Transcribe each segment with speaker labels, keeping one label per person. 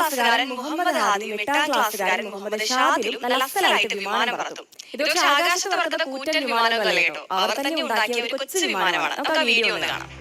Speaker 1: ക്ലാസ്സുകാരൻ മുഹമ്മദ് ഹാദിയും 8ാം ക്ലാസ്സുകാരൻ മുഹമ്മദ് ഷാദിലും നല്ല അസലായിട്ട് വിമാനം പറത്തും. ഇതൊരു ആകാശത്ത് പറക്കുന്ന കൂറ്റൻ വിമാനമല്ല കേട്ടോ, അവർ തന്നെ ഉണ്ടാക്കിയ ഒരു കൊച്ചു വിമാനമാണ്. നമുക്ക് ആ വീഡിയോ ഒന്ന് കാണാം.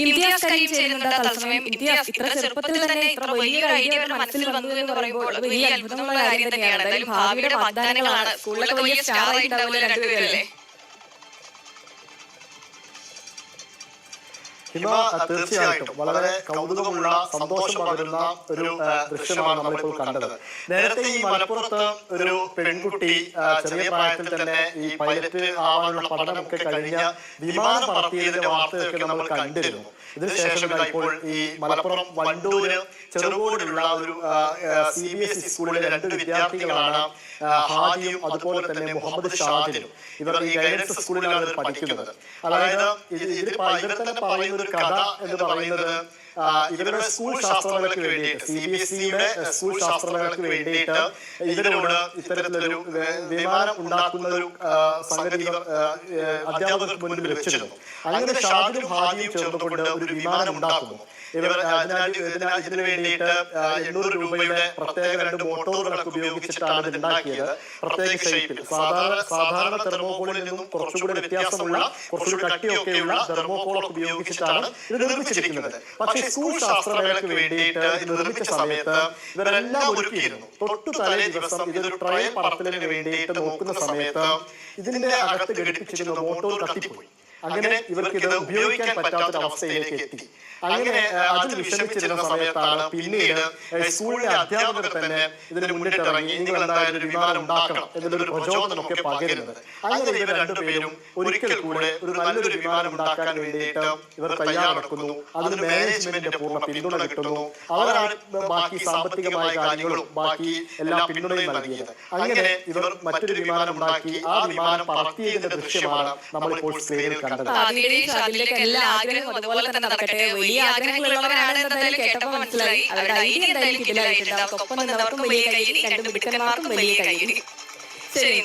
Speaker 1: ഇംതിയാസ് കരീം ചേരുന്നുണ്ട് തത്സമയം. ഇംതിയാസ്, ഇത്ര ചെറുപ്പത്തിൽ തന്നെ ഇത്ര വലിയൊരു ഐഡിയ അവരുടെ മനസ്സിൽ വന്നു എന്ന് പറയുമ്പോൾ വലിയ അത്ഭുതമുള്ള കാര്യം തന്നെയാണ്. എന്തായാലും ഭാവിയുടെ വാഗ്ദാനങ്ങളാണ്. സ്കൂളിലൊക്കെ വലിയ സ്റ്റാർ ആയിട്ടുണ്ടാവില്ല രണ്ടുപേരല്ലേ?
Speaker 2: ഹിമ, തീർച്ചയായിട്ടും വളരെ കൗതുകമുള്ള സന്തോഷം പകരുന്ന ഒരു ദൃശ്യമാണ് നമ്മളിപ്പോൾ കണ്ടത്. നേരത്തെ ഈ മലപ്പുറത്ത് ഒരു പെൺകുട്ടി ചെറിയ പ്രായത്തിൽ തന്നെ ഈ പൈലറ്റ് ആവാനുള്ള പഠനമൊക്കെ കഴിഞ്ഞ വിമാനം പറത്തിയതിന്റെ വാർത്തയൊക്കെ നമ്മൾ കണ്ടിരുന്നു. ഇതിനുശേഷം ഇപ്പോൾ ഈ മലപ്പുറം വണ്ടൂര് ചെറുകോടിലുള്ള ഒരു CBSE സ്കൂളിലെ 2 വിദ്യാർത്ഥികളാണ് ഹാദിയും അതുപോലെ തന്നെ മുഹമ്മദ് ഷാദിലും. ഇവർ ഈ ഗൈഡൻസ് സ്കൂളിലാണ് പഠിക്കുന്നത്. അതായത് ഇവർ തന്നെ പറയുന്ന ഒരു കഥ എന്ന് പറയുന്നത് ഇവരുടെ സ്കൂൾ ശാസ്ത്രങ്ങൾക്ക് വേണ്ടിയിട്ട് CBSEയുടെ സ്കൂൾ ശാസ്ത്രങ്ങൾക്ക് വേണ്ടിയിട്ട് ഇവരോട് ഇത്തരത്തിലൊരു വിമാനം ഉണ്ടാക്കുന്ന ഒരു സംഗതി ഇവർ അധ്യാപകർക്ക് മുന്നിൽ വെച്ചിരുന്നു. അങ്ങനെ ഷാദിലും ഹാദിയും ചേർന്നുകൊണ്ട് ഒരു വിമാനം ഉണ്ടാക്കുന്നു. ഇവർ ഇതിനു വേണ്ടിയിട്ട് 800 രൂപയുടെ പ്രത്യേക 2 മോട്ടോറുകളൊക്കെ ഉപയോഗിച്ചിട്ടാണ് ഇത് ഉണ്ടാക്കിയത്. പ്രത്യേക ഷേപ്പിൽ സാധാരണ തെർമോകോളിൽ നിന്നും കുറച്ചുകൂടി വ്യത്യാസമുള്ള കുറച്ചുകൂടി കട്ടിയൊക്കെയുള്ള തെർമോകോളൊക്കെ ഉപയോഗിച്ചിട്ടാണ് ഇത് നിർമ്മിച്ചിരിക്കുന്നത്. പക്ഷേ സ്കൂൾ ശാസ്ത്രമേളയ്ക്ക് വേണ്ടിയിട്ട് ഇത് നിർമ്മിച്ച സമയത്ത് ഇവരെല്ലാം ഒരുക്കിയിരുന്നു. തൊട്ടു തലേ ദിവസം ഇതൊരു ട്രയൽ പറത്തലിന് വേണ്ടിയിട്ട് നോക്കുന്ന സമയത്ത് ഇതിന്റെ അകത്ത് ഘടിപ്പിച്ചിരുന്ന മോട്ടോർ കത്തിപ്പോയി. അങ്ങനെ ഇവർക്ക് ഇത് ഉപയോഗിക്കാൻ പറ്റാത്തൊരവസ്ഥയിലേക്ക് എത്തി. അങ്ങനെ അതിൽ വിഷമിച്ചിരുന്ന സമയത്താണ് പിന്നീട് സ്കൂളിലെ അധ്യാപകർ തന്നെ ഇതിന് മുന്നിട്ടിറങ്ങി നിങ്ങൾ എന്തായാലും ഒരു വിമാനം ഉണ്ടാക്കണം എന്നൊരു പ്രചോദനമൊക്കെ പകരുന്നത്. അങ്ങനെ ഇവർ രണ്ടുപേരും ഒരിക്കൽ കൂടെ ഒരു നല്ലൊരു വിമാനം ഉണ്ടാക്കാൻ വേണ്ടിയിട്ട് ഇവർ തയ്യാറെടുക്കുന്നു. അതിന് മാനേജ്മെന്റിന്റെ പൂർണ്ണ പിന്തുണ കിട്ടുന്നു. അവരാണ് ബാക്കി സാമ്പത്തികമായ കാര്യങ്ങളും ബാക്കി എല്ലാ പിന്തുണയും നൽകിയത്. അങ്ങനെ ഇവർ മറ്റൊരു വിമാനം ഉണ്ടാക്കി ആ വിമാനം പറത്തിയതിന്റെ ദൃശ്യമാണ് നമ്മളിപ്പോൾ സ്ക്രീനിൽ കണ്ടത്.
Speaker 1: എല്ലാ ആഗ്രഹവും അതുപോലെ തന്നെ നടക്കട്ടെ. വലിയ ആഗ്രഹങ്ങളുള്ളവരാണ് എന്തായാലും കേട്ടപ്പോൾ മനസ്സിലായി. അവരുടെ ഐഡിയ എന്തായാലും ഇതിലായിട്ടുണ്ട്. അവർക്കൊപ്പം നിന്നവർക്കും വലിയ കൈയടി, 2 മിടുക്കന്മാർക്കും വലിയ കൈയടി. ശരി.